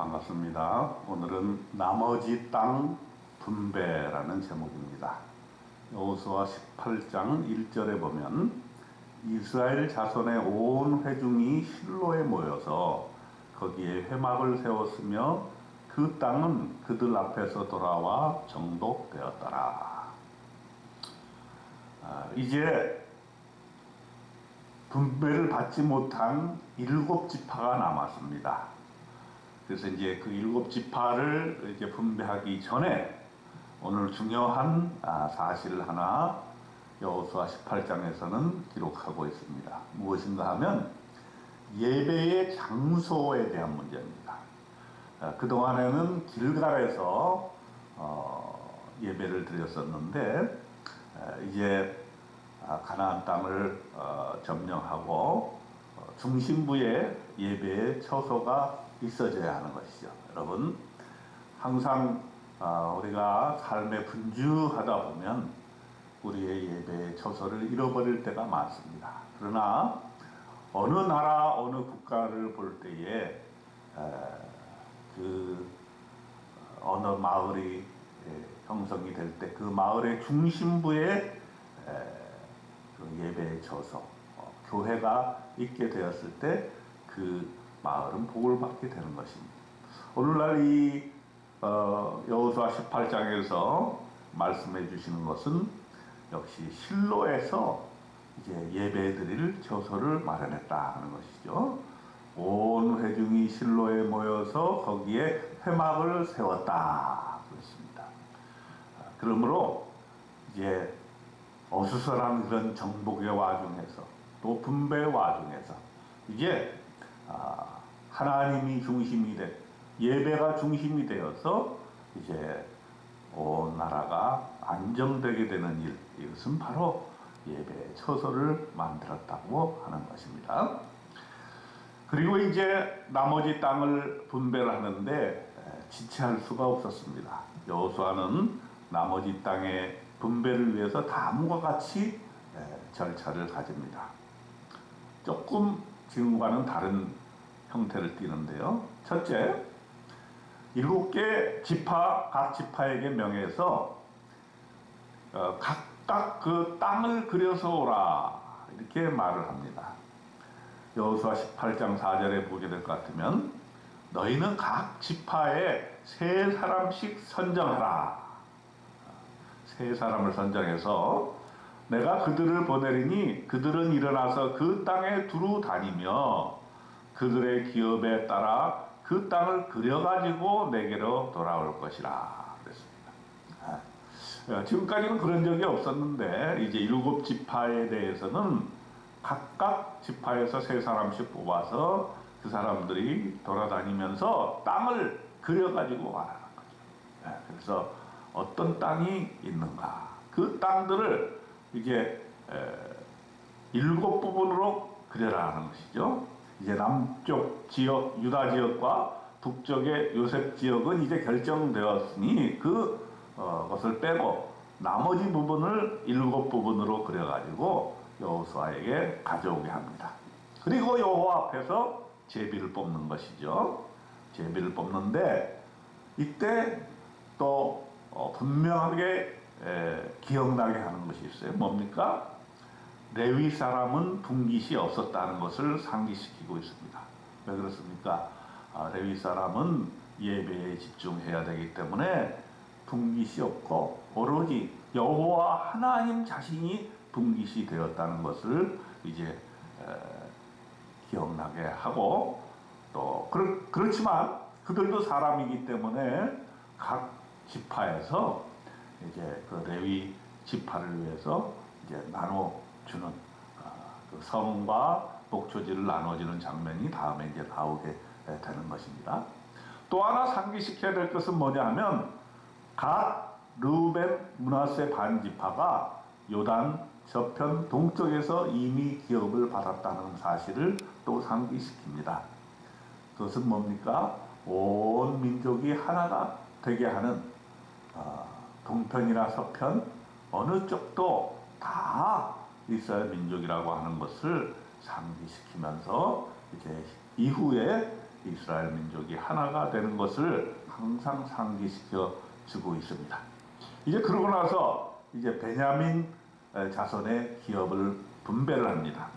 반갑습니다. 오늘은 나머지 땅 분배라는 제목입니다. 여호수아 18장 1절에 보면 이스라엘 자손의 온 회중이 실로에 모여서 거기에 회막을 세웠으며 그 땅은 그들 앞에서 돌아와 정독되었더라. 이제 분배를 받지 못한 7지파가 남았습니다. 그래서 이제 그 7지파를 이제 분배하기 전에 오늘 중요한 사실을 하나 여호수아 18장에서는 기록하고 있습니다. 무엇인가 하면 예배의 장소에 대한 문제입니다. 그동안에는 길갈에서 예배를 드렸었는데 이제 가나안 땅을 점령하고 중심부에 예배의 처소가 있어져야 하는 것이죠. 여러분, 항상 우리가 삶에 분주하다 보면 우리의 예배의 처소를 잃어버릴 때가 많습니다. 그러나 어느 나라, 어느 국가를 볼 때에 어느 마을이 형성이 될 때 그 마을의 중심부에 그 예배의 처소, 교회가 있게 되었을 때 그 마을은 복을 받게 되는 것입니다. 오늘날 이 여호수아 18장에서 말씀해 주시는 것은 역시 실로에서 이제 예배 드릴 처소를 마련했다 하는 것이죠. 온 회중이 실로에 모여서 거기에 회막을 세웠다 그렇습니다. 그러므로 이제 어수선한 그런 정복의 와중에서 또 분배의 와중에서 이제 하나님이 중심이 예배가 중심이 되어서 이제 온 나라가 안정되게 되는 일, 이것은 바로 예배의 처소를 만들었다고 하는 것입니다. 그리고 이제 나머지 땅을 분배를 하는데 지체할 수가 없었습니다. 여호수아는 나머지 땅의 분배를 위해서 다음과 같이 절차를 가집니다. 조금 지금과는 다른 형태를 띠는데요. 첫째, 7개 지파, 각 지파에게 명해서 각각 그 땅을 들여서 오라 이렇게 말을 합니다. 여호수아 18장 4절에 보게 될 것 같으면 너희는 각 지파에 3사람씩 선정하라. 3사람을 선정해서 내가 그들을 보내리니 그들은 일어나서 그 땅에 두루 다니며 그들의 기업에 따라 그 땅을 그려가지고 내게로 돌아올 것이라 그랬습니다. 지금까지는 그런 적이 없었는데 이제 7지파에 대해서는 각각 지파에서 3사람씩 뽑아서 그 사람들이 돌아다니면서 땅을 그려가지고 와라는 거죠. 그래서 어떤 땅이 있는가, 그 땅들을 이제 7부분으로 그려라 하는 것이죠. 이제 남쪽 지역, 유다 지역과 북쪽의 요셉 지역은 이제 결정되었으니 그것을 빼고 나머지 부분을 7부분으로 그려가지고 여호수아에게 가져오게 합니다. 그리고 여호와 앞에서 제비를 뽑는 것이죠. 제비를 뽑는데 이때 또 분명하게 기억나게 하는 것이 있어요. 뭡니까? 레위 사람은 분깃이 없었다는 것을 상기시키고 있습니다. 왜 그렇습니까? 레위 사람은 예배에 집중해야 되기 때문에 분깃이 없고 오로지 여호와 하나님 자신이 분깃이 되었다는 것을 이제 기억나게 하고, 또 그렇지만 그들도 사람이기 때문에 각 지파에서 이제 그 레위 지파를 위해서 이제 나눠주는 그 성과 목초지를 나눠주는 장면이 다음에 이제 나오게 되는 것입니다. 또 하나 상기시켜야 될 것은 뭐냐 하면 갓, 르우벤, 므낫세 반지파가 요단 저편 동쪽에서 이미 기업을 받았다는 사실을 또 상기시킵니다. 그것은 뭡니까? 온 민족이 하나가 되게 하는 동편이나 서편 어느 쪽도 다 이스라엘 민족이라고 하는 것을 상기시키면서 이제 이후에 이스라엘 민족이 하나가 되는 것을 항상 상기시켜 주고 있습니다. 이제 그러고 나서 이제 베냐민 자손의 기업을 분배를 합니다.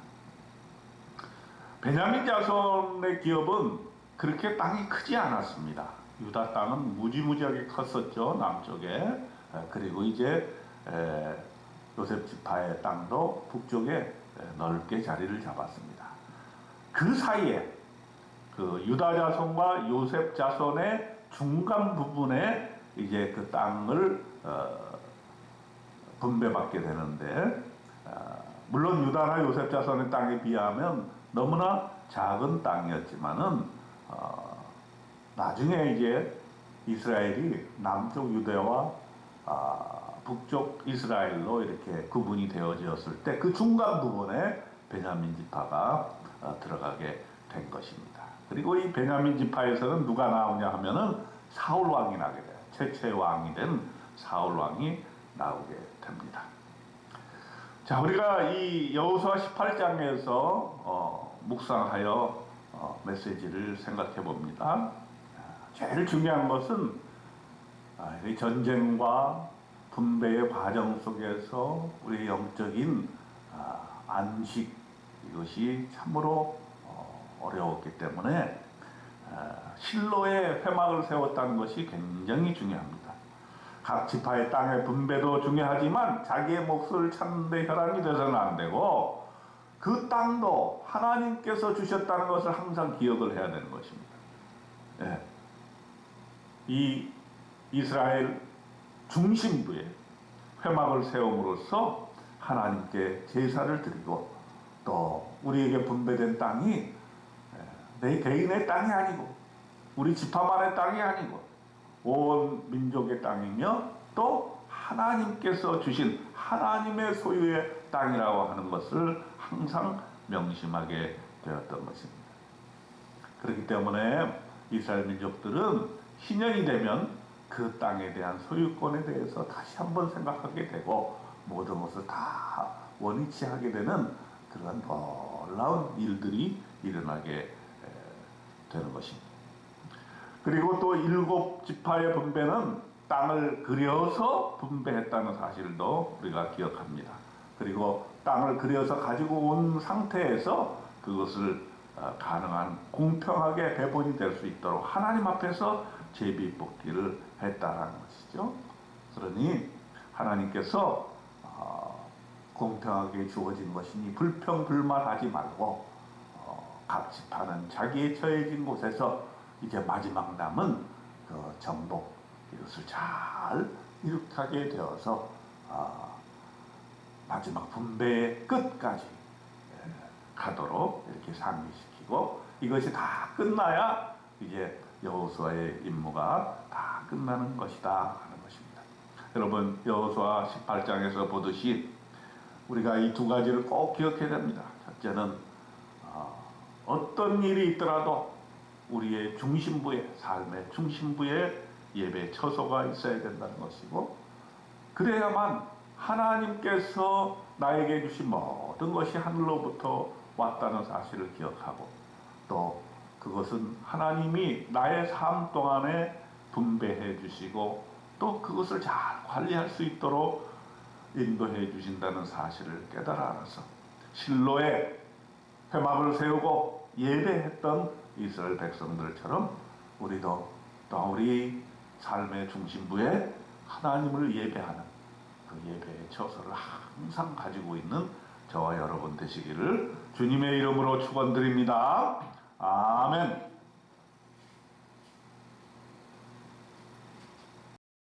베냐민 자손의 기업은 그렇게 땅이 크지 않았습니다. 유다 땅은 무지무지하게 컸었죠, 남쪽에. 그리고 이제 요셉 지파의 땅도 북쪽에 넓게 자리를 잡았습니다. 그 사이에 그 유다 자손과 요셉 자손의 중간 부분에 이제 그 땅을 분배받게 되는데, 물론 유다나 요셉 자손의 땅에 비하면 너무나 작은 땅이었지만은 나중에 이제 이스라엘이 남쪽 유대와 북쪽 이스라엘로 이렇게 구분이 되어졌을 때 그 중간 부분에 베냐민 지파가 들어가게 된 것입니다. 그리고 이 베냐민 지파에서는 누가 나오냐 하면은 사울 왕이 나게 돼요. 최초의 왕이 된 사울 왕이 나오게 됩니다. 자, 우리가 이 여호수아 18장에서 묵상하여 메시지를 생각해 봅니다. 제일 중요한 것은 이 전쟁과 분배의 과정 속에서 우리의 영적인 안식, 이것이 참으로 어려웠기 때문에 실로의 회막을 세웠다는 것이 굉장히 중요합니다. 각 지파의 땅의 분배도 중요하지만 자기의 몫을 찾는 데 혈안이 돼서는 안 되고, 그 땅도 하나님께서 주셨다는 것을 항상 기억을 해야 되는 것입니다. 예. 이 이스라엘 중심부에 회막을 세움으로써 하나님께 제사를 드리고, 또 우리에게 분배된 땅이 내 개인의 땅이 아니고 우리 지파만의 땅이 아니고 온 민족의 땅이며 또 하나님께서 주신 하나님의 소유의 땅이라고 하는 것을 항상 명심하게 되었던 것입니다. 그렇기 때문에 이스라엘 민족들은 신년이 되면 그 땅에 대한 소유권에 대해서 다시 한번 생각하게 되고 모든 것을 다 원위치 하게 되는 그런 놀라운 일들이 일어나게 되는 것입니다. 그리고 또 7지파의 분배는 땅을 그려서 분배했다는 사실도 우리가 기억합니다. 그리고 땅을 그려서 가지고 온 상태에서 그것을 가능한 공평하게 배분이 될 수 있도록 하나님 앞에서 제비뽑기를 했다는 것이죠. 그러니 하나님께서 공평하게 주어진 것이니 불평불만하지 말고 각 지파는 자기의 처해진 곳에서 이제 마지막 남은 그 정복, 이것을 잘 이룩하게 되어서 마지막 분배의 끝까지 가도록 이렇게 상기시키고, 이것이 다 끝나야 이제 여호수아의 임무가 다 끝나는 것이다 하는 것입니다. 여러분, 여호수아 18장에서 보듯이 우리가 이 두 가지를 꼭 기억해야 됩니다. 첫째는 어떤 일이 있더라도 우리의 중심부에, 삶의 중심부에 예배 처소가 있어야 된다는 것이고, 그래야만 하나님께서 나에게 주신 모든 것이 하늘로부터 왔다는 사실을 기억하고, 또 그것은 하나님이 나의 삶 동안에 분배해 주시고 또 그것을 잘 관리할 수 있도록 인도해 주신다는 사실을 깨달아 알아서 실로에 회막을 세우고 예배했던 이스라엘 백성들처럼 우리도 또 우리 삶의 중심부에 하나님을 예배하는 그 예배의 처소를 항상 가지고 있는 저와 여러분 되시기를 주님의 이름으로 축원드립니다. 아멘.